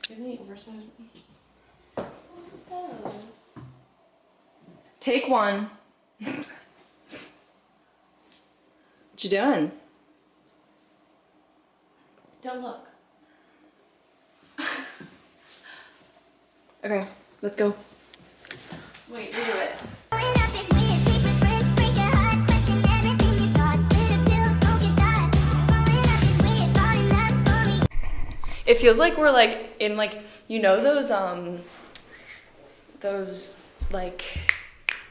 Do you have any oversized? Take one. What you doing? Don't look. Okay, let's go. Wait, redo it. It feels like we're like in like, you know those like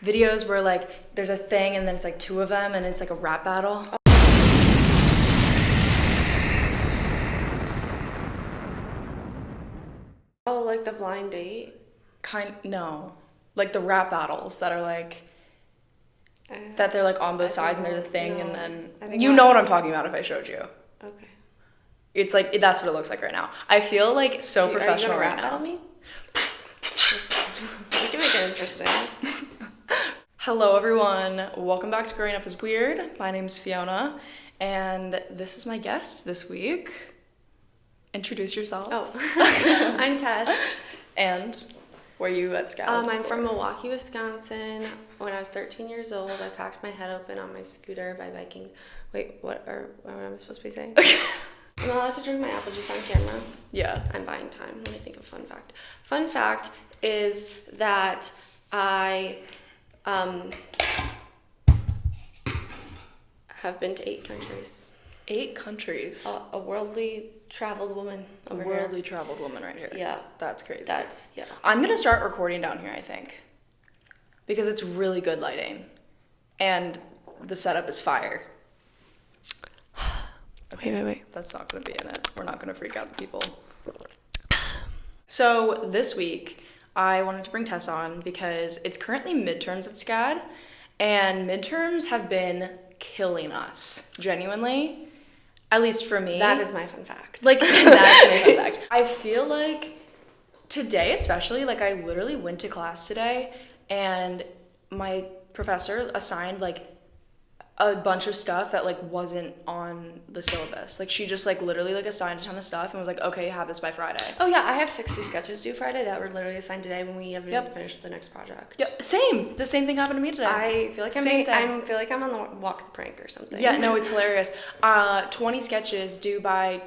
videos where like there's a thing and then it's like two of them and it's like a rap battle. Oh, like the blind date? No. Like the rap battles that are like, that they're like on both sides and there's a thing and then, you know what I'm talking about if I showed you. Okay. It's like, that's what it looks like right now. I feel like so professional right now. Are you gonna rap battle me? You can make it interesting. Hello everyone, welcome back to Growing Up is Weird. My name's Fiona, and this is my guest this week. Introduce yourself. Oh, I'm Tess. And were you at Scout? I'm from Milwaukee, Wisconsin. When I was 13 years old, I cracked my head open on my scooter by biking. Wait, what am I supposed to be saying? I'm not allowed to drink my apple juice on camera. Yeah. I'm buying time. Let me think of a fun fact. Fun fact is that I have been to 8 countries. 8 countries. A worldly traveled woman over here. Worldly traveled woman right here. Yeah. That's crazy. Yeah. I'm gonna start recording down here, I think. Because it's really good lighting. And the setup is fire. Okay. Wait. That's not gonna be in it. We're not gonna freak out the people. So this week, I wanted to bring Tess on because it's currently midterms at SCAD, and midterms have been killing us, genuinely. At least for me. That is my fun fact. Like, that's my fun fact. I feel like today especially, like I literally went to class today and my professor assigned like a bunch of stuff that like wasn't on the syllabus. Like she just like literally like assigned a ton of stuff and was like, okay, you have this by Friday. Oh yeah, I have 60 sketches due Friday that were literally assigned today when we haven't even finished the next project. Yep, same. The same thing happened to me today. I feel like I'm on the walk the prank or something. Yeah, no, it's hilarious. 20 sketches due by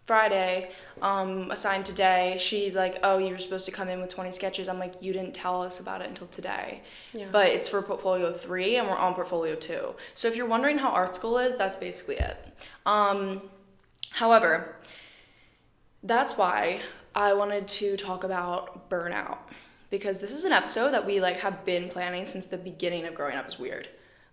Friday, assigned today. She's like, oh, you were supposed to come in with 20 sketches. I'm like, you didn't tell us about it until today. Yeah. But it's for portfolio 3 and we're on portfolio 2. So if you're wondering how art school is, that's basically it. However, that's why I wanted to talk about burnout, because this is an episode that we like have been planning since the beginning of Growing Up is Weird.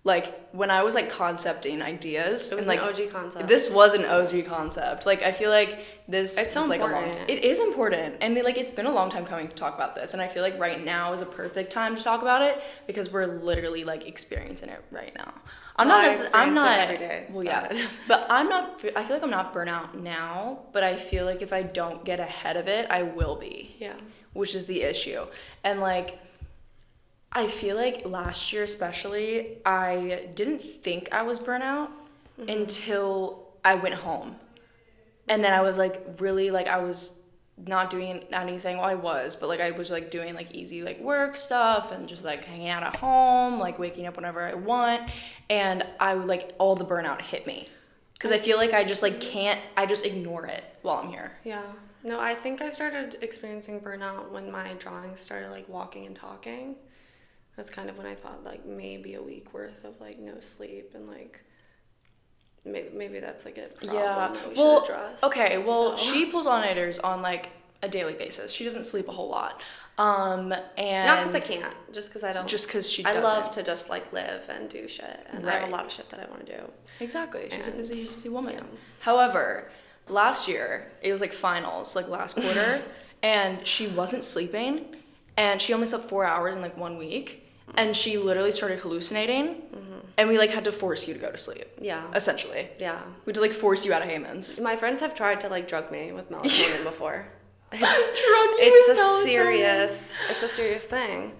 Like when I was like concepting ideas, it was and, like, an OG concept. This was an OG concept. Like I feel like this it's so was like important. It is important, and like it's been a long time coming to talk about this, and I feel like right now is a perfect time to talk about it because we're literally like experiencing it right now. I'm not every day. Well, yeah, but I feel like I'm not burnout now, but I feel like if I don't get ahead of it, I will be. Yeah. Which is the issue, and like. I feel like last year especially, I didn't think I was burnout until I went home. And then I was like really like I was not doing anything. Well, I was, but like I was like doing like easy like work stuff and just like hanging out at home, like waking up whenever I want. And I would like all the burnout hit me. Because I feel like I just like I just ignore it while I'm here. Yeah. No, I think I started experiencing burnout when my drawings started like walking and talking. That's kind of when I thought like maybe a week worth of like no sleep and like maybe that's like a problem that we should address. Okay, well so. She pulls all-nighters on like a daily basis. She doesn't sleep a whole lot. And not because I can't, just because I don't. Just because she doesn't. I love to just like live and do shit, and I have a lot of shit that I want to do. Exactly, she's a busy woman. Yeah. However, last year it was like finals, like last quarter, and she wasn't sleeping, and she only slept 4 hours in like 1 week. And she literally started hallucinating, and we like had to force you to go to sleep. Yeah. Essentially. Yeah. We had to like force you out of Hayman's. My friends have tried to like drug me with melatonin before. It's a serious thing.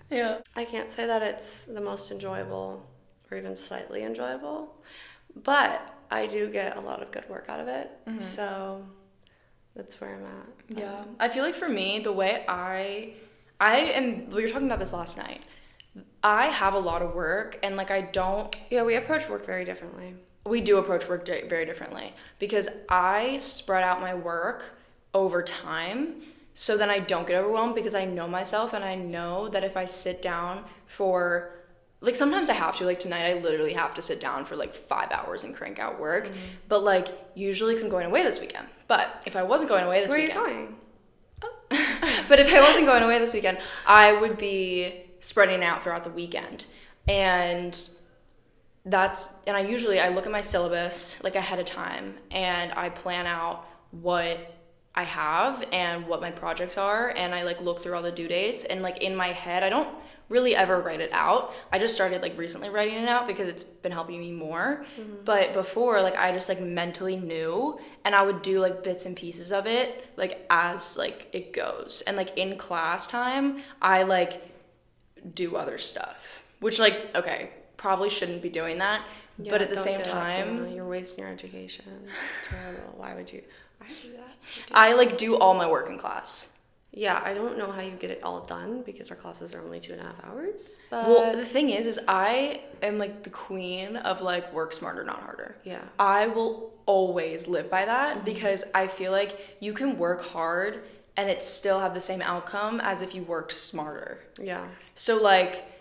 Yeah. I can't say that it's the most enjoyable or even slightly enjoyable, but I do get a lot of good work out of it. So That's where I'm at. Yeah. I feel like for me, the way we were talking about this last night. I have a lot of work and like I don't. Yeah, we approach work very differently. We do approach work very differently because I spread out my work over time so then I don't get overwhelmed because I know myself and I know that if I sit down for, like sometimes I have to, like tonight I literally have to sit down for like 5 hours and crank out work, but like usually because I'm going away this weekend. But if I wasn't going away this weekend. Where are you going? But if I wasn't going away this weekend, I would be spreading out throughout the weekend. And I look at my syllabus like ahead of time and I plan out what I have and what my projects are, and I like look through all the due dates, and like in my head I don't really ever write it out. I just started like recently writing it out because it's been helping me more. But before, like I just like mentally knew, and I would do like bits and pieces of it like as like it goes. And like in class time, I like do other stuff, which like, okay, probably shouldn't be doing that. Yeah, but at the don't same do that, time, Fiona. You're wasting your education. It's terrible. Why would you do that? I like do all my work in class. Yeah, I don't know how you get it all done because our classes are only 2.5 hours. But Well, the thing is I am like the queen of like work smarter, not harder. yeah. I will always live by that because I feel like you can work hard and it still have the same outcome as if you worked smarter. Yeah. So like,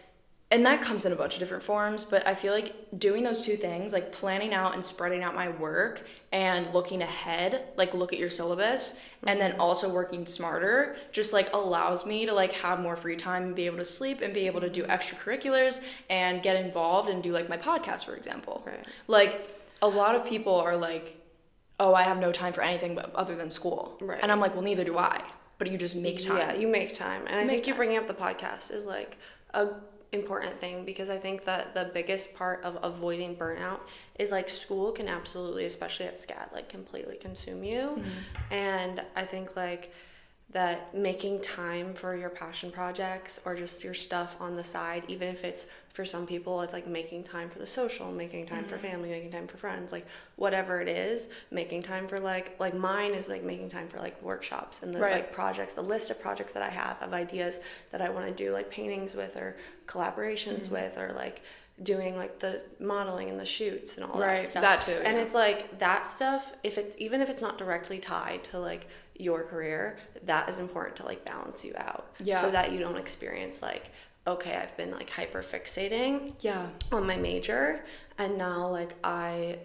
and that comes in a bunch of different forms, but I feel like doing those two things, like planning out and spreading out my work and looking ahead, like look at your syllabus, and then also working smarter, just like allows me to like have more free time and be able to sleep and be able to do extracurriculars and get involved and do like my podcast, for example. Right. Like a lot of people are like, oh, I have no time for anything but other than school. Right. And I'm like, well, neither do I, but you just make time. Yeah, you make time. And I think you time. bringing up the podcast is like a important thing because I think that the biggest part of avoiding burnout is like school can absolutely, especially at SCAD, like completely consume you. And I think like that making time for your passion projects or just your stuff on the side, even if it's for some people it's like making time for the social, making time for family, making time for friends, like whatever it is, making time for like mine is like making time for like workshops and the like projects, the list of projects that I have of ideas that I want to do, like paintings with or collaborations with, or like doing like the modeling and the shoots and all that stuff. That too. And it's like that stuff, if it's not directly tied to like your career, that is important to like balance you out. Yeah. So that you don't experience like, okay, I've been like hyper fixating on my major, and now like I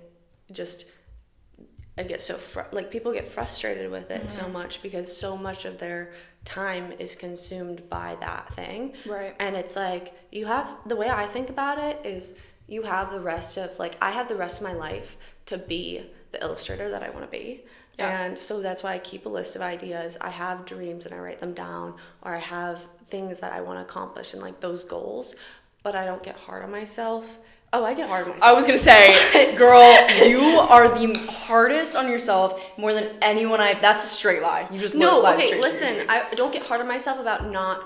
get so like people get frustrated with it so much because so much of their time is consumed by that thing. Right. And it's like you have, the way I think about it is you have the rest of like, I have the rest of my life to be the illustrator that I want to be. Yeah. And so that's why I keep a list of ideas. I have dreams and I write them down, or I have things that I want to accomplish and like those goals, but I don't get hard on myself. Oh, I get hard on myself. I was going to say, girl, you are the hardest on yourself more than anyone that's a straight lie. You just listen, I don't get hard on myself about not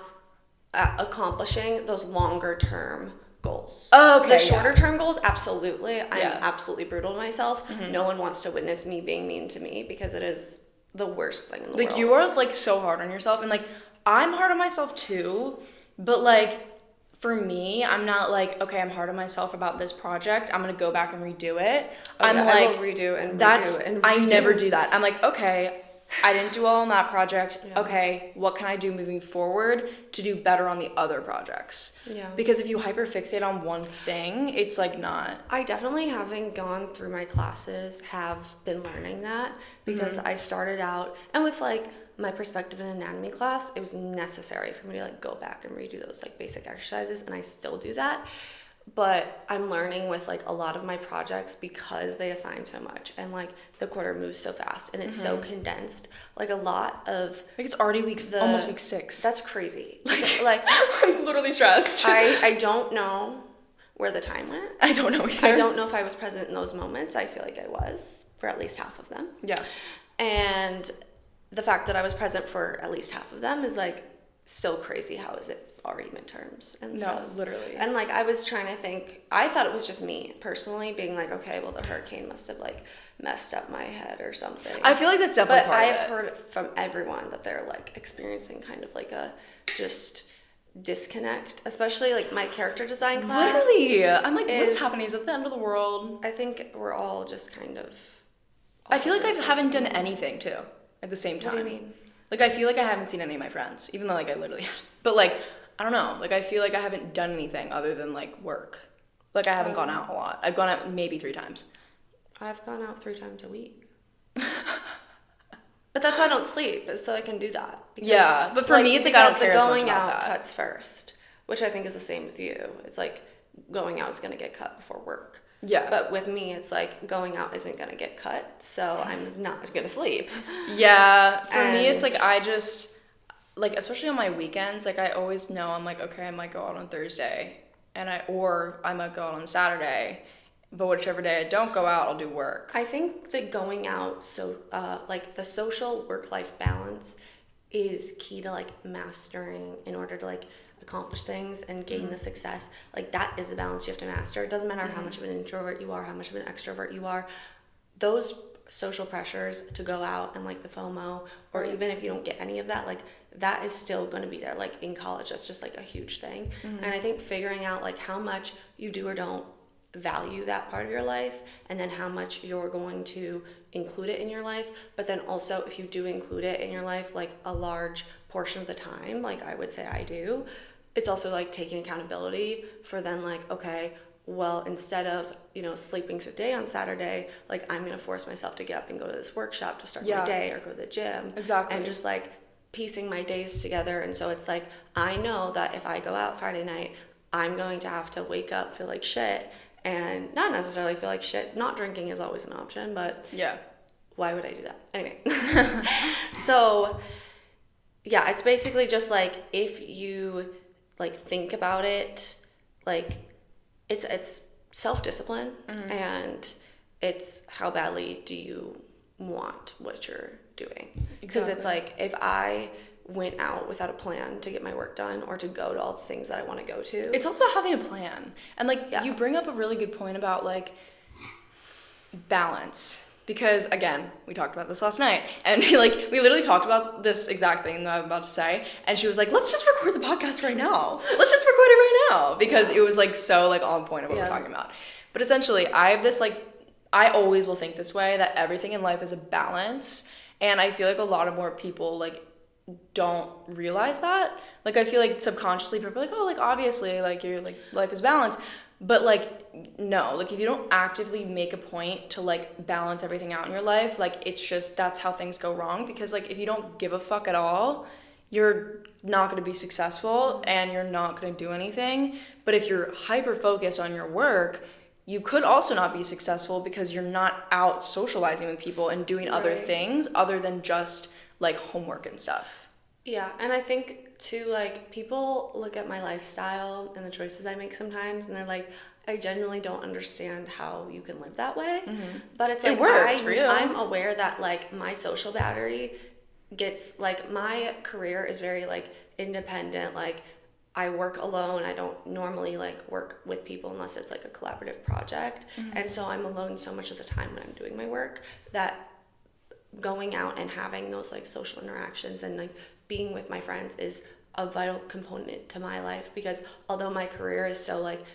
accomplishing those longer term goals. Oh, okay. The shorter term goals, absolutely. I'm absolutely brutal to myself. No one wants to witness me being mean to me because it is the worst thing in the world. Like you are like so hard on yourself, and like I'm hard on myself too, but like for me, I'm not like, okay, I'm hard on myself about this project, I'm gonna go back and redo it. I will redo and redo and redo. I never do that. I'm like, okay, I didn't do well on that project. Yeah. Okay, what can I do moving forward to do better on the other projects? Yeah. Because if you hyperfixate on one thing, it's like not. I definitely, having gone through my classes, have been learning that because I started out, and with like my perspective in anatomy class, it was necessary for me to like go back and redo those like basic exercises, and I still do that. But I'm learning with like a lot of my projects, because they assign so much and like the quarter moves so fast and it's so condensed, like a lot of like it's already almost week 6. That's crazy. Like I'm literally stressed. I don't know where the time went. I don't know either. I don't know if I was present in those moments. I feel like I was for at least half of them. Yeah. And the fact that I was present for at least half of them is like still crazy. How is it already midterms. And No, literally. And like I was trying to think, I thought it was just me personally being like, okay, well the hurricane must have like messed up my head or something. I feel like that's definitely part of it. But I've heard from everyone that they're like experiencing kind of like a just disconnect, especially like my character design class. Literally. I'm like, what's happening? Is it the end of the world? I think we're all just kind of. I feel like I haven't done anything too at the same time. What do you mean? Like, I feel like I haven't seen any of my friends, even though like I literally have. But like, I don't know. Like, I feel like I haven't done anything other than like work. Like, I haven't gone out a lot. I've gone out maybe 3 times. I've gone out 3 times a week. But that's why I don't sleep, so I can do that. Because, yeah, but for me, it's like I don't care as much going about out that. cuts first, which I think is the same with you. It's like going out is going to get cut before work. Yeah. But with me, it's like going out isn't going to get cut, so I'm not going to sleep. Yeah, for me, it's like I just, like, especially on my weekends, like I always know I'm like, okay, I might go out on Thursday, or I might go out on Saturday, but whichever day I don't go out, I'll do work. I think that going out, so like the social work-life balance is key to like mastering in order to like accomplish things and gain the success. Like that is the balance you have to master. It doesn't matter how much of an introvert you are, how much of an extrovert you are. Those social pressures to go out and like the FOMO, or even if you don't get any of that, like that is still going to be there. Like in college, that's just like a huge thing. And I think figuring out like how much you do or don't value that part of your life, and then how much you're going to include it in your life, but then also if you do include it in your life like a large portion of the time, like I would say I do, it's also like taking accountability for then like, okay, well, instead of, sleeping through the day on Saturday, like I'm going to force myself to get up and go to this workshop to start my day, or go to the gym. Exactly. And just like piecing my days together. And so it's like, I know that if I go out Friday night, I'm going to have to wake up, feel like shit, and not necessarily feel like shit. Not drinking is always an option, but yeah, why would I do that? Anyway. So yeah, it's basically just like if you like think about it, like it's self-discipline, and it's how badly do you want what you're doing. Because it's like if I went out without a plan to get my work done or to go to all the things that I want to go to. It's all about having a plan. And like you bring up a really good point about like balance. Because again, we talked about this last night, and like we literally talked about this exact thing that I'm about to say, and she was like, let's just record the podcast right now. Let's just record it right now, because it was like so like on point of what we're talking about. But essentially, I have this like, I always will think this way, that everything in life is a balance, and I feel like a lot of more people like don't realize that. Like I feel like subconsciously people are like, oh, like obviously like your like life is balanced. But like no, like if you don't actively make a point to like balance everything out in your life, like it's just that's how things go wrong. Because like if you don't give a fuck at all, you're not going to be successful and you're not going to do anything. But if you're hyper focused on your work, you could also not be successful because you're not out socializing with people and doing other things other than just like homework and stuff. Yeah, and I think too, like people look at my lifestyle and the choices I make sometimes, and they're like, I genuinely don't understand how you can live that way. But it's like it works for you. I'm aware that like my social battery gets like, my career is very like independent. Like I work alone. I don't normally like work with people unless it's like a collaborative project. And so I'm alone so much of the time when I'm doing my work that going out and having those like social interactions and like being with my friends is a vital component to my life. Because although my career is so like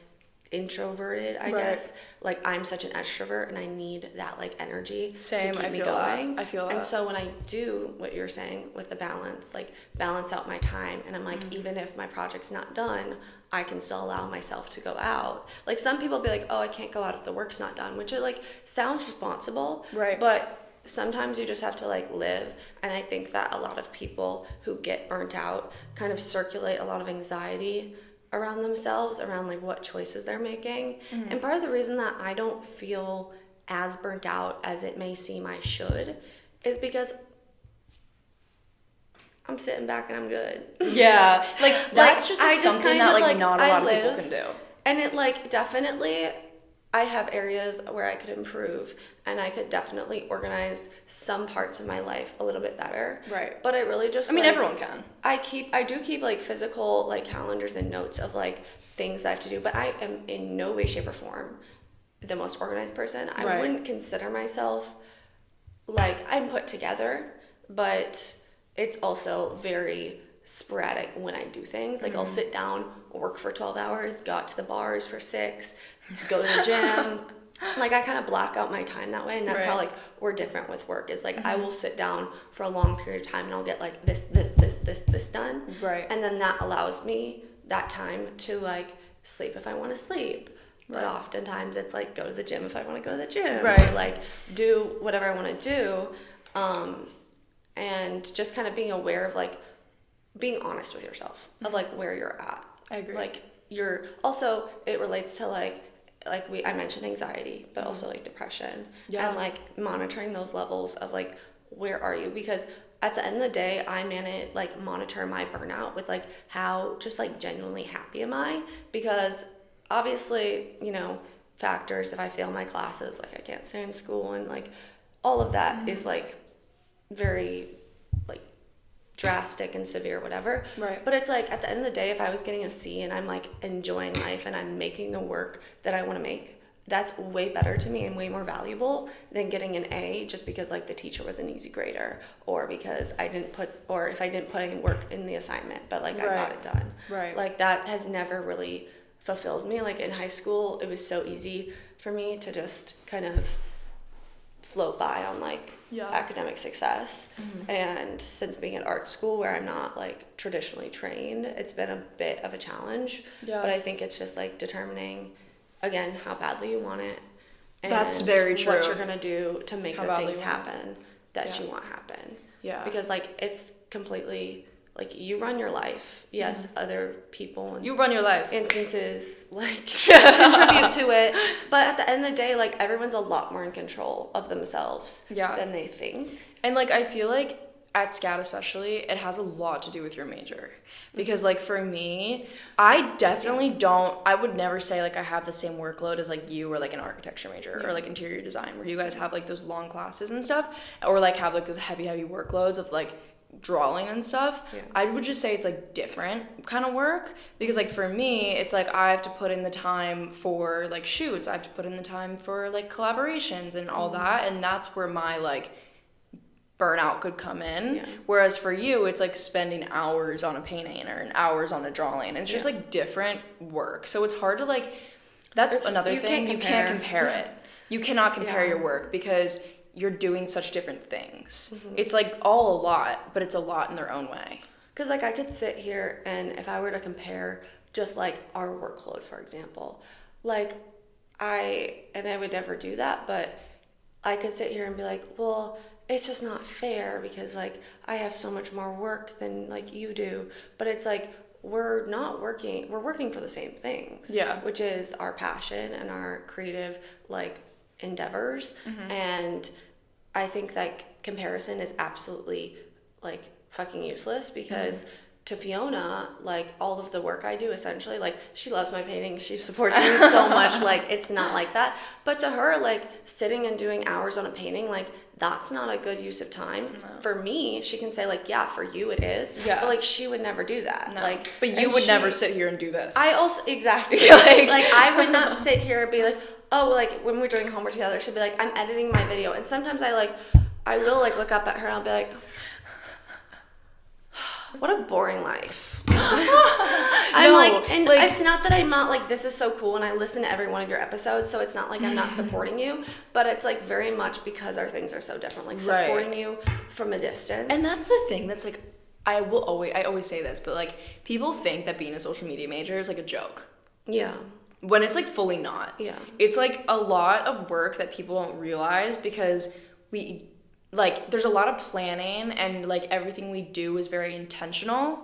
introverted, I guess, like I'm such an extrovert and I need that like energy to keep me going. I feel that. And so when I do what you're saying with the balance, like balance out my time, and I'm like, even if my project's not done, I can still allow myself to go out. Like some people be like, oh, I can't go out if the work's not done, which it like sounds responsible, but sometimes you just have to like live. And I think that a lot of people who get burnt out kind of circulate a lot of anxiety around themselves, around like what choices they're making. And part of the reason that I don't feel as burnt out as it may seem I should is because I'm sitting back and I'm good. Yeah, like that's just like something that like not a lot of people can do. And it like definitely I have areas where I could improve, and I could definitely organize some parts of my life a little bit better. Right. But I really just, I mean, like, everyone can. I do keep, like, physical, like, calendars and notes of, like, things that I have to do, but I am in no way, shape, or form the most organized person. I Right. wouldn't consider myself, like, I'm put together, but it's also very sporadic when I do things. Like, I'll sit down, work for 12 hours, go out to the bars for 6, go to the gym. Like, I kind of block out my time that way, and that's how, like, we're different with work. Is like, I will sit down for a long period of time, and I'll get, like, this done. Right. And then that allows me that time to, like, sleep if I want to sleep. But oftentimes it's, like, go to the gym if I want to go to the gym. Right. Or, like, do whatever I want to do. And just kind of being aware of, like, being honest with yourself of, like, where you're at. I agree. Like, you're also, it relates to, like I mentioned anxiety, but also, like, depression. Yeah. And, like, monitoring those levels of, like, where are you? Because at the end of the day, I monitor my burnout with, like, how just, like, genuinely happy am I? Because obviously, you know, factors, if I fail my classes, like, I can't stay in school, and, like, all of that is, like, very, like, drastic and severe, whatever. Right. But it's like, at the end of the day, if I was getting a C and I'm, like, enjoying life and I'm making the work that I want to make, that's way better to me and way more valuable than getting an A just because, like, the teacher was an easy grader, or because if I didn't put any work in the assignment, but, like, I got it done. Right. Like, that has never really fulfilled me. Like, in high school, it was so easy for me to just kind of float by on, like, academic success. And since being at art school, where I'm not, like, traditionally trained, it's been a bit of a challenge. But I think it's just, like, determining, again, how badly you want it, and That's very true. what you're gonna do to make How the badly things you want it. happen that you want happen. Yeah. Because, like, it's completely, like, you run your life. Yes, other people and You run your life. instances, like, contribute to it, but at the end of the day, like, everyone's a lot more in control of themselves than they think. And, like, I feel like at SCAD especially, it has a lot to do with your major. Because, like, for me, I definitely I would never say, like, I have the same workload as, like, you or, like, an architecture major or, like, interior design, where you guys have, like, those long classes and stuff, or, like, have, like, those heavy workloads of, like, drawing and stuff. I would just say it's, like, different kind of work, because, like, for me, it's like I have to put in the time for, like, shoots, I have to put in the time for, like, collaborations and all that, and that's where my, like, burnout could come in. Whereas for you, it's, like, spending hours on a painting or hours on a drawing, and it's just, like, different work. So it's hard to, like, that's another thing, you can't compare it. You cannot compare your work, because you're doing such different things. It's, like, all a lot, but it's a lot in their own way. Because, like, I could sit here, and if I were to compare just, like, our workload, for example, like, I would never do that, but I could sit here and be like, well, it's just not fair because, like, I have so much more work than, like, you do. But it's like, we're working for the same things. Which is our passion and our creative, like, endeavors. And I think that comparison is absolutely, like, fucking useless, because to Fiona, like, all of the work I do, essentially, like, she loves my paintings, she supports me so much, like, it's not like that. But to her, like, sitting and doing hours on a painting, like, that's not a good use of time. For me, she can say, like, yeah, for you it is. But, like, she would never do that. Like, but you would never sit here and do this. I also, exactly. like, I would not sit here and be like, oh, like, when we're doing homework together, she'd be like, I'm editing my video. And sometimes I will, like, look up at her and I'll be like, what a boring life. I'm like, and it's not that I'm not, like, this is so cool, and I listen to every one of your episodes, so it's not like I'm not supporting you, but it's, like, very much because our things are so different, like, supporting you from a distance. And that's the thing that's, like, I always say this, but, like, people think that being a social media major is, like, a joke. When it's, like, fully not. It's, like, a lot of work that people don't realize, because like, there's a lot of planning, and, like, everything we do is very intentional,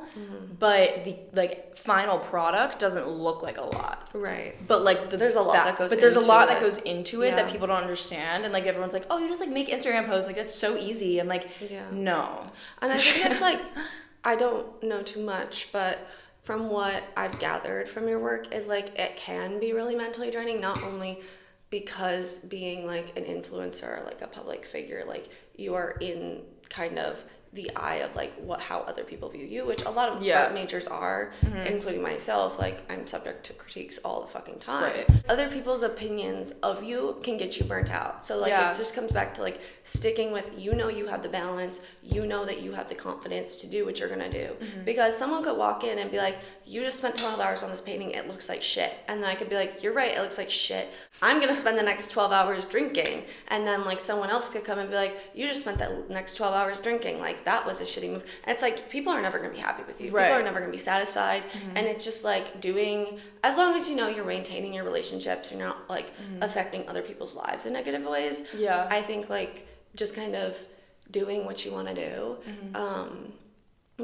but the, like, final product doesn't look like a lot. But, like, there's a lot that goes into it that people don't understand, and, like, everyone's like, oh, you just, like, make Instagram posts, like, that's so easy. I'm like, no. And I think it's, like, I don't know too much, but from what I've gathered from your work is, like, it can be really mentally draining, not only because being like an influencer, like a public figure, like you are in kind of the eye of like how other people view you, which a lot of art majors are, including myself. Like I'm subject to critiques all the fucking time. Right. Other people's opinions of you can get you burnt out. So like it just comes back to like sticking with, you have the balance, that you have the confidence to do what you're gonna do. Because someone could walk in and be like, you just spent 12 hours on this painting, it looks like shit. And then I could be like, you're right, it looks like shit. I'm gonna spend the next 12 hours drinking. And then like someone else could come and be like, you just spent the next 12 hours drinking. Like that was a shitty move. And it's like, people are never gonna be happy with you. Right. People are never gonna be satisfied. And it's just like doing, as long as you're maintaining your relationships, you're not like affecting other people's lives in negative ways. Yeah. I think like just kind of doing what you wanna do.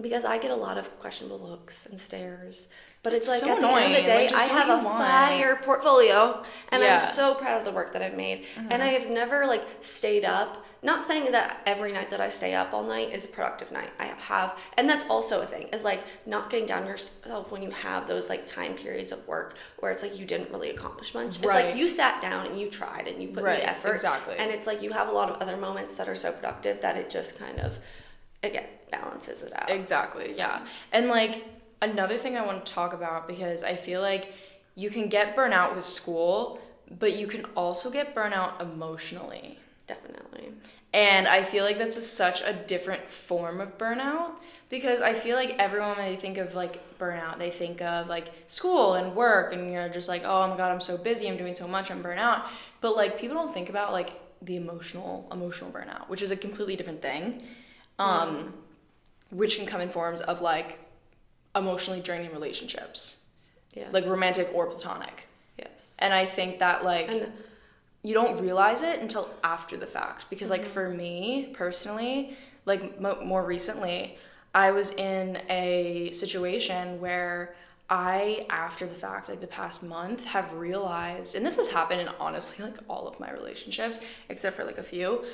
Because I get a lot of questionable looks and stares. But it's like, so at the end of the day, I have a fire portfolio, and I'm so proud of the work that I've made. And I have never like stayed up. Not saying that every night that I stay up all night is a productive night. I have, and that's also a thing, is like not getting down yourself when you have those like time periods of work where it's like you didn't really accomplish much. It's like you sat down and you tried and you put the effort. Exactly. And it's like you have a lot of other moments that are so productive that it just kind of, again, balances it out. Exactly, yeah. And like another thing I want to talk about, because I feel like you can get burnout with school, but you can also get burnout emotionally. Definitely. And I feel like that's such a different form of burnout, because I feel like everyone, when they think of like burnout, they think of like school and work, and you're just like, oh my god, I'm so busy, I'm doing so much, I'm burnt out. But like people don't think about like the emotional burnout, which is a completely different thing. Which can come in forms of like emotionally draining relationships. Yes. Like romantic or platonic. Yes. And I think that like you don't realize it until after the fact, because like for me personally, like more recently, I was in a situation where I, after the fact, like the past month, have realized, and this has happened in honestly like all of my relationships except for like a few,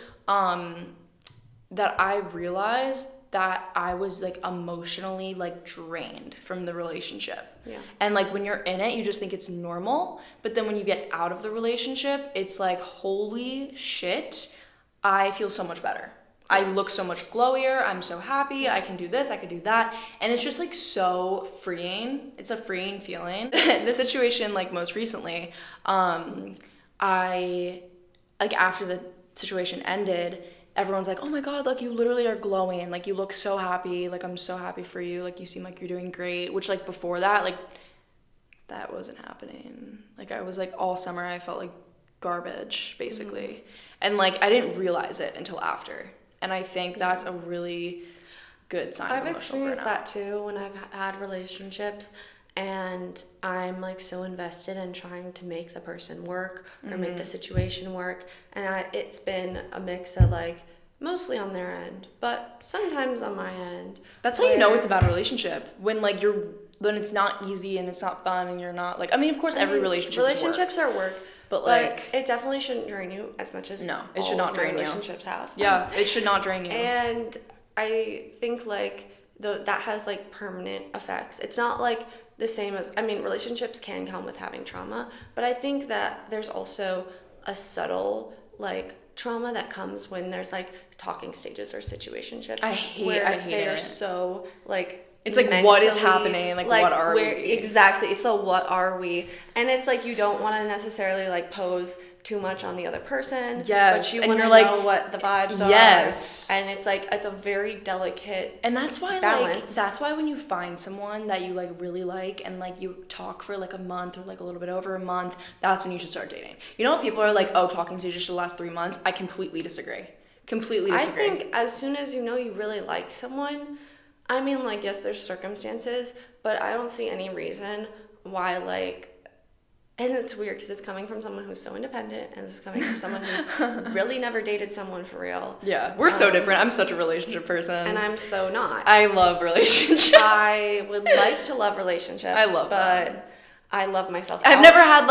that I realized that I was like emotionally like drained from the relationship. Yeah. And like when you're in it, you just think it's normal, but then when you get out of the relationship, it's like, holy shit, I feel so much better. I look so much glowier, I'm so happy, I can do this, I can do that, and it's just like so freeing. It's a freeing feeling. The situation like most recently, I like after the situation ended, everyone's like, oh my god, like you literally are glowing, like you look so happy, like I'm so happy for you, like you seem like you're doing great, which like before that, like that wasn't happening. Like I was like all summer I felt like garbage basically, and like I didn't realize it until after, and I think that's a really good sign of emotional burnout. I've experienced that too when I've had relationships and I'm like so invested in trying to make the person work or make the situation work, and it's been a mix of like mostly on their end, but sometimes on my end. That's how you know it's a bad relationship, when like when it's not easy and it's not fun and you're not like, I mean of course every relationships are work, but like it definitely shouldn't drain you as much as it should not drain you. Relationships have. Yeah, it should not drain you. And I think like that has like permanent effects. It's not like the same as, I mean, relationships can come with having trauma, but I think that there's also a subtle like trauma that comes when there's like talking stages or situationships. I hate they are it. so like, it's like, what is happening? Like what are we? Exactly. It's a what are we? And it's like you don't want to necessarily like pose too much on the other person. Yes. But you want to know what the vibes are. Yes. And it's like, it's a very delicate And that's why balance. like, that's why when you find someone that you like really like and like you talk for like a month or like a little bit over a month, that's when you should start dating. You know what people are like, oh, talking stages should last 3 months? I completely disagree. I think as soon as you know you really like someone, I mean, like, yes, there's circumstances, but I don't see any reason why, like, and it's weird because it's coming from someone who's so independent, and it's coming from someone who's really never dated someone for real. Yeah, we're so different. I'm such a relationship person. And I'm so not. I love relationships. I would like to love relationships. But I love myself. I've never had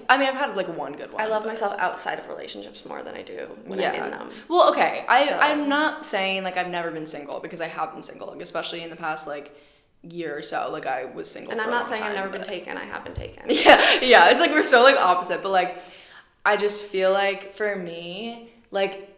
I've had like one good one. I love myself outside of relationships more than I do when I'm in them. Well, okay. I'm not saying like I've never been single, because I have been single, like, especially in the past like year or so. Like I was single. And for I'm a not long saying time, I've never been taken. I have been taken. Yeah. It's like we're so like opposite, but like I just feel like for me, like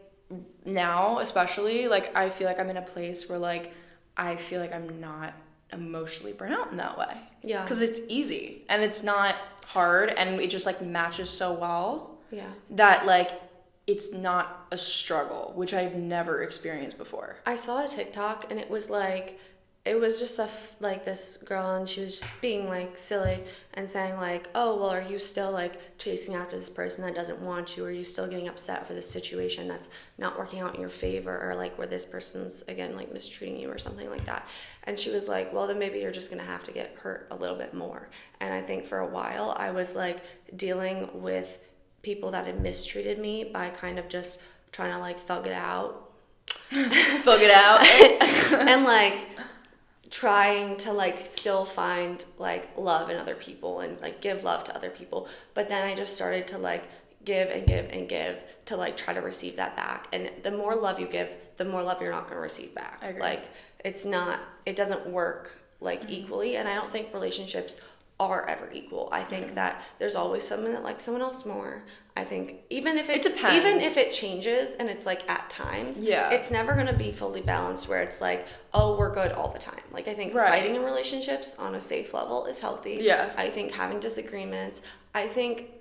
now especially, like I feel like I'm in a place where like I feel like I'm not emotionally burnt out in that way. Yeah. Because it's easy and it's not hard and it just like matches so well. Yeah. That like it's not a struggle, which I've never experienced before. I saw a TikTok and it was like, it was just like this girl and she was just being like silly and saying like, oh, well, are you still like chasing after this person that doesn't want you? Are you still getting upset for this situation that's not working out in your favor, or like where this person's again like mistreating you or something like that? And she was like, well, then maybe you're just gonna have to get hurt a little bit more. And I think for a while I was like dealing with people that had mistreated me by kind of just trying to like thug it out. Thug it out. And like trying to like still find like love in other people and like give love to other people. But then I just started to like give and give and give to like try to receive that back. And the more love you give, the more love you're not going to receive back. I agree. Like it doesn't work like equally. And I don't think relationships are ever equal. I think that there's always someone that likes someone else more. I think even if it depends. Even if it changes and it's like at times, it's never going to be fully balanced where it's like, oh, we're good all the time. Like I think fighting in relationships on a safe level is healthy. Yeah. I think having disagreements, I think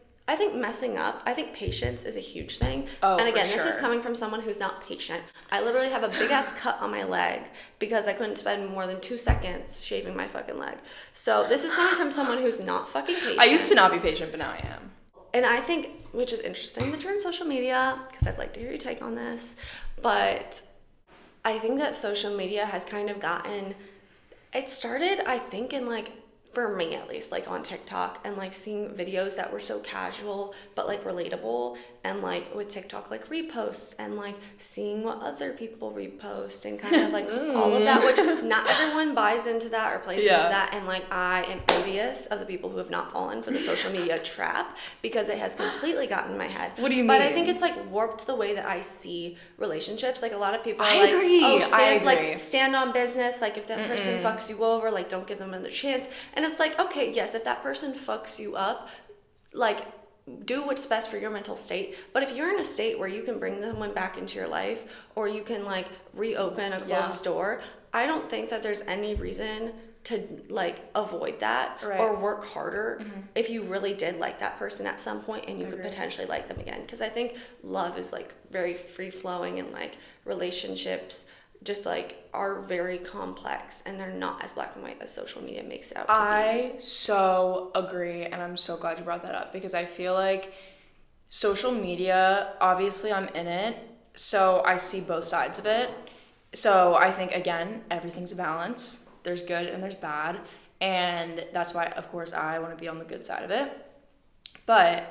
messing up, I think patience is a huge thing. Oh, and again, for this is sure. coming from someone who's not patient. I literally have a big ass cut on my leg because I couldn't spend more than 2 seconds shaving my fucking leg. So this is coming from someone who's not fucking patient. I used to not be patient, but now I am. And I think, which is interesting that you're on social media, because I'd like to hear your take on this, but I think that social media has kind of gotten, it started, I think, in like, for me at least, like on TikTok, and like seeing videos that were so casual but like relatable, and like with TikTok like reposts and like seeing what other people repost and kind of like all of that, which not everyone buys into that or plays into that. And like I am envious of the people who have not fallen for the social media trap, because it has completely gotten in my head. What do you mean? But I think it's like warped the way that I see relationships. Like a lot of people are I like, agree. oh, I agree. like stand on business. Like if that person fucks you over, like don't give them another chance. And it's like, okay, yes, if that person fucks you up, like do what's best for your mental state. But if you're in a state where you can bring someone back into your life, or you can like reopen a closed door, I don't think that there's any reason to like avoid that or work harder if you really did like that person at some point and you could potentially like them again. Because I think love is like very free flowing, and like relationships just like are very complex, and they're not as black and white as social media makes it out to be. I so agree, and I'm so glad you brought that up, because I feel like social media, obviously I'm in it, so I see both sides of it. So I think, again, everything's a balance. There's good and there's bad, and that's why, of course, I want to be on the good side of it. But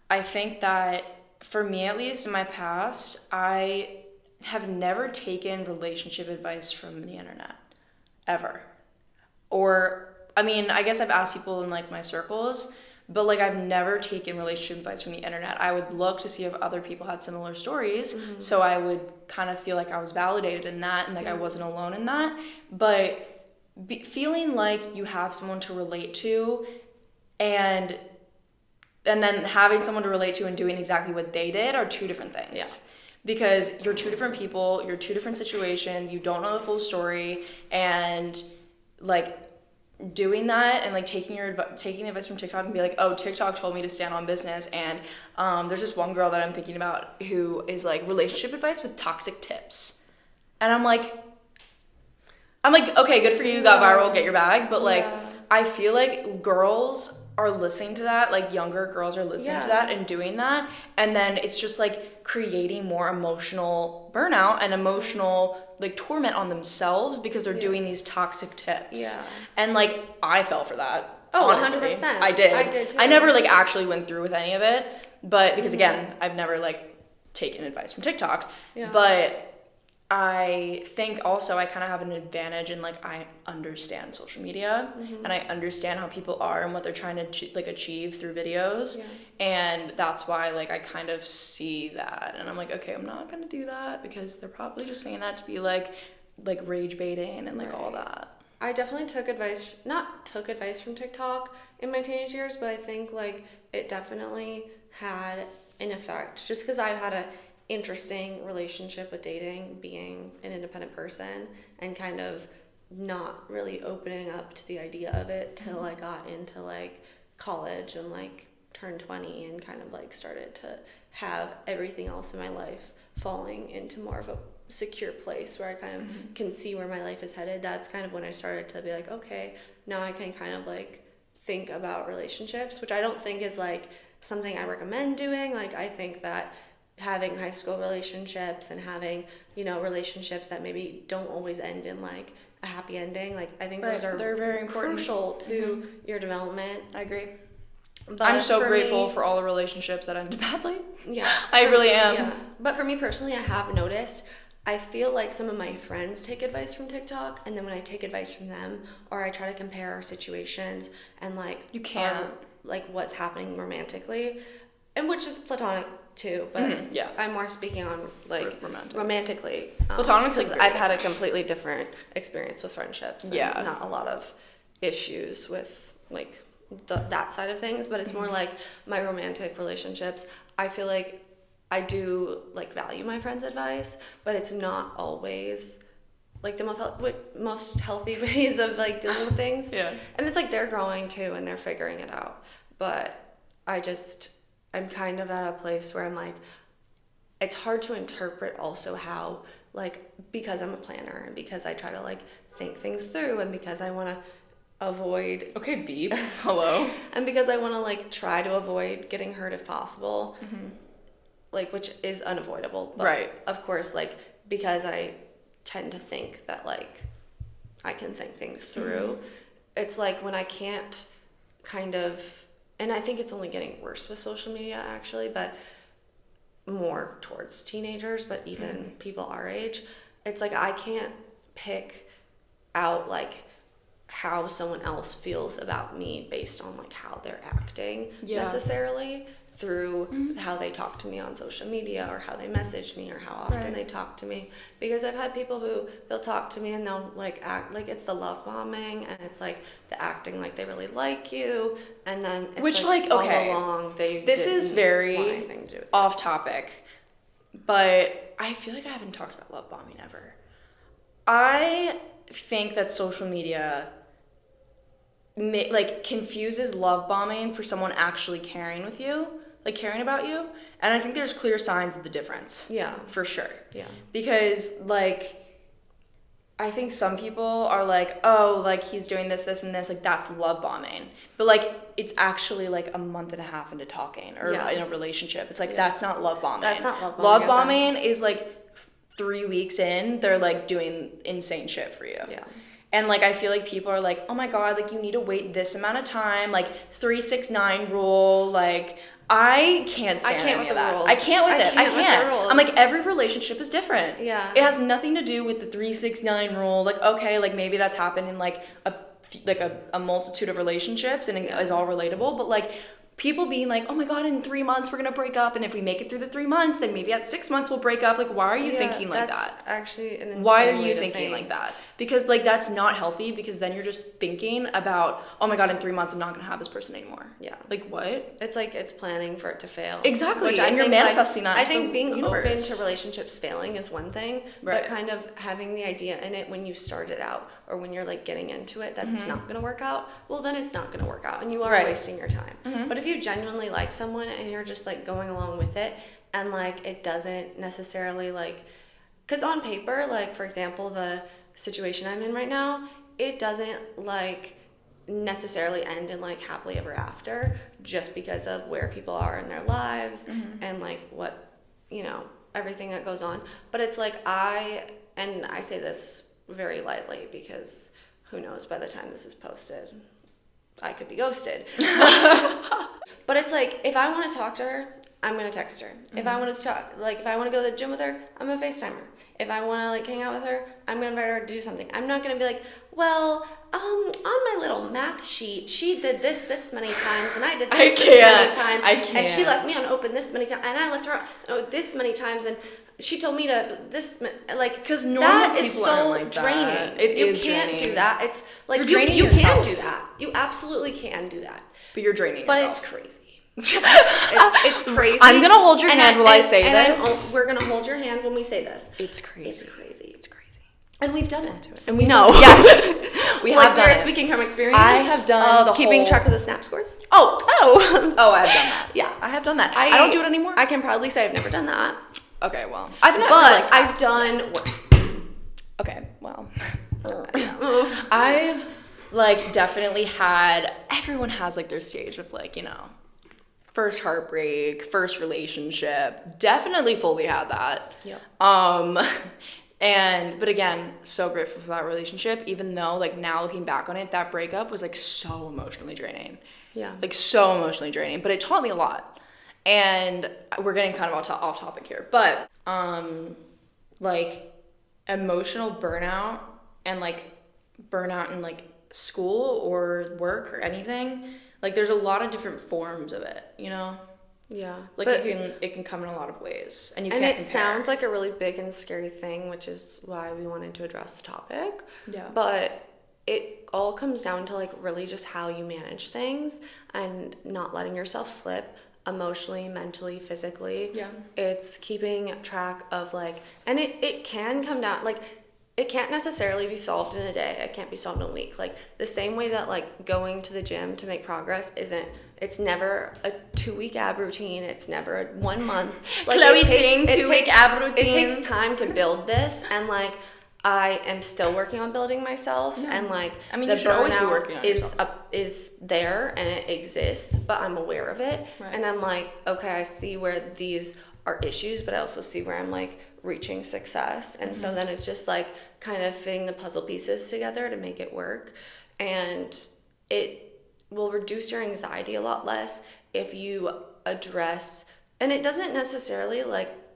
I think that for me, at least in my past, I have never taken relationship advice from the internet, ever. Or, I mean, I guess I've asked people in like my circles, but like I've never taken relationship advice from the internet. I would look to see if other people had similar stories, so I would kind of feel like I was validated in that, and like I wasn't alone in that. But feeling like you have someone to relate to, and then having someone to relate to and doing exactly what they did are two different things. Yeah. Because you're two different people, you're two different situations, you don't know the full story, and like doing that and like taking the advice from TikTok and be like, oh, TikTok told me to stand on business, and there's this one girl that I'm thinking about who is like relationship advice with toxic tips, and I'm like, okay, good for you, got viral, get your bag, but like I feel like girls are listening to that, like younger girls are listening to that and doing that, and then it's just like creating more emotional burnout and emotional like torment on themselves because they're doing these toxic tips. Yeah. And like I fell for that. Oh, honestly. 100%. I did. I did too. I never like actually went through with any of it, but because again, I've never like taken advice from TikTok. Yeah. But I think also I kind of have an advantage in like I understand social media and I understand how people are and what they're trying to like achieve through videos, and that's why like I kind of see that and I'm like, okay, I'm not gonna do that because they're probably just saying that to be like rage baiting and like all that. I definitely not took advice from TikTok in my teenage years, but I think like it definitely had in effect, just because I've had a interesting relationship with dating, being an independent person, and kind of not really opening up to the idea of it till I got into like college and like turned 20 and kind of like started to have everything else in my life falling into more of a secure place where I kind of can see where my life is headed. That's kind of when I started to be like, okay, now I can kind of like think about relationships, which I don't think is like something I recommend doing. Like, I think that having high school relationships and having, you know, relationships that maybe don't always end in like a happy ending, like I think those are They're very important. crucial to your development. I agree. But I'm so for grateful me, for all the relationships that ended badly. yeah, I really am. Yeah, but for me personally, I have noticed, I feel like some of my friends take advice from TikTok, and then when I take advice from them, or I try to compare our situations and like You can't. like what's happening romantically, and which is platonic too, but yeah. I'm more speaking on like romantically. Platonic's like because I've had a completely different experience with friendships. And Yeah. not a lot of issues with like that side of things, but it's more like my romantic relationships. I feel like I do like value my friends' advice, but it's not always like the most healthy ways of like dealing with things. Yeah. And it's like they're growing too and they're figuring it out. But I'm kind of at a place where I'm like, it's hard to interpret also how, like, because I'm a planner and because I try to like think things through and because I want to avoid Okay, beep. Hello. and because I want to like try to avoid getting hurt if possible, like, which is unavoidable, but Right. of course, like, because I tend to think that like I can think things through, it's like when I can't kind of, and I think it's only getting worse with social media actually, but more towards teenagers, but even people our age, it's like I can't pick out like how someone else feels about me based on like how they're acting necessarily through how they talk to me on social media or how they message me or how often they talk to me, because I've had people who they'll talk to me and they'll like act like it's the love bombing and it's like the acting like they really like you, and then it's Which like okay, all along they this is didn't want very anything to do with it. off topic, but I feel like I haven't talked about love bombing ever. I think that social media like confuses love bombing for someone actually caring with you, like caring about you, and I think there's clear signs of the difference. Yeah, For sure. yeah, Because like I think some people are like, oh, like he's doing this, this, and this, like that's love bombing. But like it's actually like a month and a half into talking or in a relationship. It's like that's not love bombing. That's not love bombing. Love bombing is like 3 weeks in, they're like doing insane shit for you. yeah. And like I feel like people are like, oh my god, like you need to wait this amount of time, like 3-6-9 rule, like I can't stand any of that. I can't with it. I can't. I'm like, every relationship is different. Yeah. It has nothing to do with the 3-6-9 rule. Like, okay, like maybe that's happened in like a multitude of relationships and it is all relatable, but like people being like, oh my god, in 3 months we're gonna break up, and if we make it through the 3 months, then maybe at 6 months we'll break up. Like, why are you thinking like that's that? Actually an insane Why are way you to thinking think. like that? Because like that's not healthy, because then you're just thinking about, oh my god, in 3 months I'm not gonna have this person anymore. Yeah. Like what? It's like it's planning for it to fail. Exactly, Which and you're think, manifesting that I into think the being universe. open to relationships failing is one thing, Right. but kind of having the idea in it when you start it out or when you're like getting into it that it's not going to work out, well then it's not going to work out and you are wasting your time. But if you genuinely like someone and you're just like going along with it and like it doesn't necessarily like, because on paper, like for example, the situation I'm in right now, it doesn't like necessarily end in like happily ever after just because of where people are in their lives and like what, you know, everything that goes on. But it's like I say this very lightly because who knows, by the time this is posted I could be ghosted. But it's like if I want to talk to her, I'm gonna text her. If I want to talk, like if I want to go to the gym with her, I'm gonna FaceTime her. If I want to like hang out with her, I'm gonna invite her to do something. I'm not gonna be like, well, on my little math sheet, she did this many times, and I did this many times, and she left me unopened this many times, and I left her this many times, and she told me to this like, because normal that is people so aren't like draining. that. It you is can't draining. do that. It's like You're draining you yourself. can do that. You absolutely can do that. But you're draining But yourself. it's crazy. It's crazy. I'm gonna hold your hand while I say this. We're gonna hold your hand when we say this. It's crazy. It's crazy. It's crazy. And we've done it. And we know. Yes. We have done We're it. speaking from experience. I have done the keeping whole... track of the snap scores. Oh, I have done that. Yeah. I have done that. I don't do it anymore. I can proudly say I've never done that. Okay, well. I've done worse. Okay, well. I've definitely had, everyone has their stage of first heartbreak, first relationship. Definitely fully had that. Yeah. But again, so grateful for that relationship, even though now looking back on it, that breakup was so emotionally draining. Yeah. So emotionally draining, but it taught me a lot. And we're getting kind of off topic here, but emotional burnout and burnout in school or work or anything, there's a lot of different forms of it, Yeah. It can come in a lot of ways, and you can't compare. Sounds like a really big and scary thing, which is why we wanted to address the topic. Yeah. But it all comes down to really just how you manage things and not letting yourself slip emotionally, mentally, physically. Yeah. It's keeping track of and it can come down it can't necessarily be solved in a day. It can't be solved in a week. The same way that going to the gym to make progress it's never a 2-week ab routine. It's never a 1 month. Chloe Ting 2-week ab routine. It takes time to build this, and I am still working on building myself, and you should always be working on yourself. Is there and it exists, but I'm aware of it, right. And I'm okay, I see where these are issues, but I also see where I'm reaching success, and so then it's just kind of fitting the puzzle pieces together to make it work, and it will reduce your anxiety a lot less if you address, and it doesn't necessarily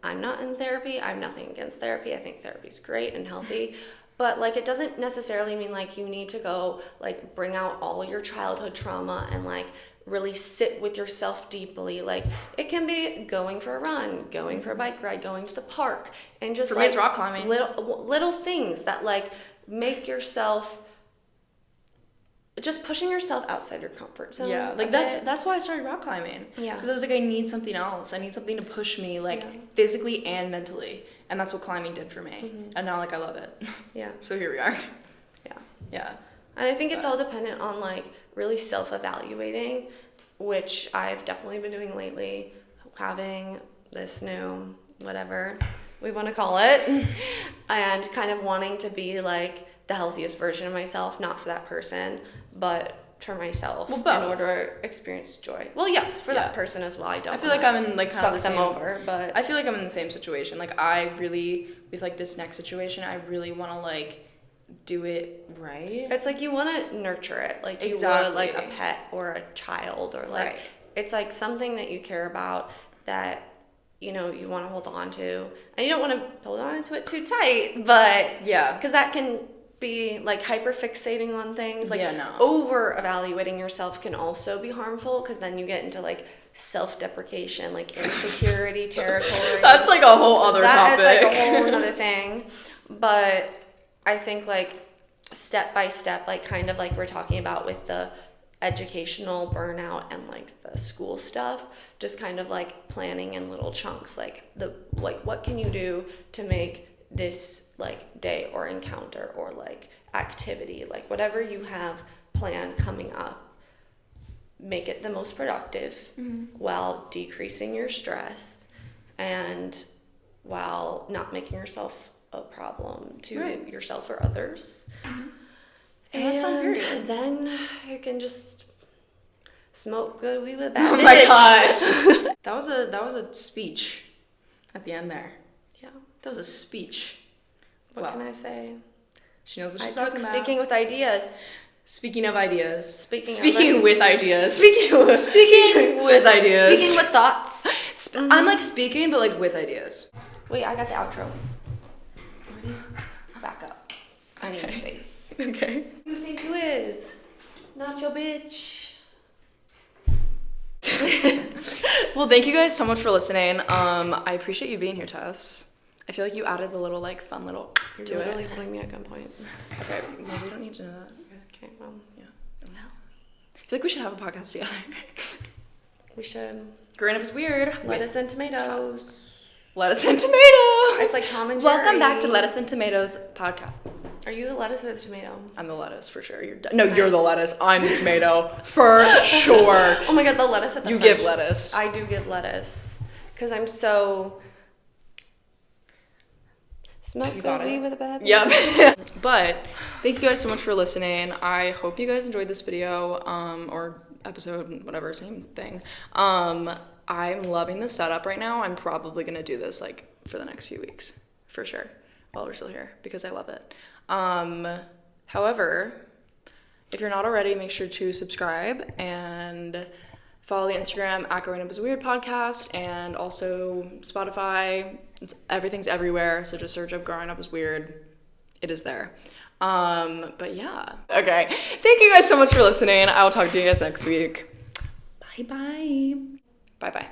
I'm not in therapy. I have nothing against therapy. I think therapy's great and healthy. But it doesn't necessarily mean you need to go bring out all your childhood trauma and really sit with yourself deeply. It can be going for a run, going for a bike ride, going to the park, and just for me it's rock climbing. Little things that make yourself, just pushing yourself outside your comfort zone. Yeah, that's why I started rock climbing. Yeah. Because I was I need something else. I need something to push me, physically and mentally. And that's what climbing did for me. Mm-hmm. And now, I love it. Yeah. So here we are. Yeah. Yeah. And I think it's all dependent on, really self-evaluating, which I've definitely been doing lately, having this new, whatever we want to call it, and kind of wanting to be, the healthiest version of myself, not for that person, but for myself, in order to experience joy. Well, yes, for that person as well. I feel I'm in kind of the same. Them over, but I feel I'm in the same situation. I really, with this next situation, I really want to do it right. It's you want to nurture it, you exactly. would a pet or a child, or right. It's something that you care about that you want to hold on to, and you don't want to hold on to it too tight, but yeah, because that can be hyper fixating on things, over evaluating yourself can also be harmful, because then you get into self-deprecation, insecurity territory. That's a whole other topic. That is a whole another thing. But I think step by step, kind of we're talking about with the educational burnout and the school stuff, just kind of planning in little chunks, what can you do to make this day or encounter or activity, whatever you have planned coming up, make it the most productive, while decreasing your stress and while not making yourself a problem to yourself or others. And then you can just smoke good weed with that. Oh my god. That was a speech at the end there. Yeah. That was a speech. What can I say? She knows what she's talking about. Speaking with ideas. Speaking of ideas. Speaking with ideas. Speaking with ideas. Speaking with thoughts. I'm speaking, but with ideas. Wait, I got the outro. Ready? Back up. I need space. Okay. Who you think you is? Not your bitch. Well, thank you guys so much for listening. I appreciate you being here, Tess. I feel you added the little fun little You're to literally it. holding me at gunpoint. Okay, well, we don't need to know that. Okay, well, yeah. I feel we should have a podcast together. We should. Growing up is weird. Lettuce and tomatoes. Lettuce and tomatoes. It's like Tom and Jerry. Welcome back to Lettuce and Tomatoes podcast. Are you the lettuce or the tomato? I'm the lettuce for sure. You're the lettuce. I'm the tomato for sure. Oh my god, the lettuce at the You French. give lettuce. I do give lettuce because I'm so. Smoke got a weed it. with a baby. Yep. But thank you guys so much for listening. I hope you guys enjoyed this video or episode, whatever, same thing. I'm loving the setup right now. I'm probably gonna do this like for the next few weeks for sure while we're still here because I love it. However, if you're not already, make sure to subscribe and follow the Instagram at Growing Up is Weird podcast and also Spotify. Everything's everywhere, so just search up Growing Up is Weird. It is there. But yeah. Okay. Thank you guys so much for listening. I will talk to you guys next week. Bye bye. Bye bye.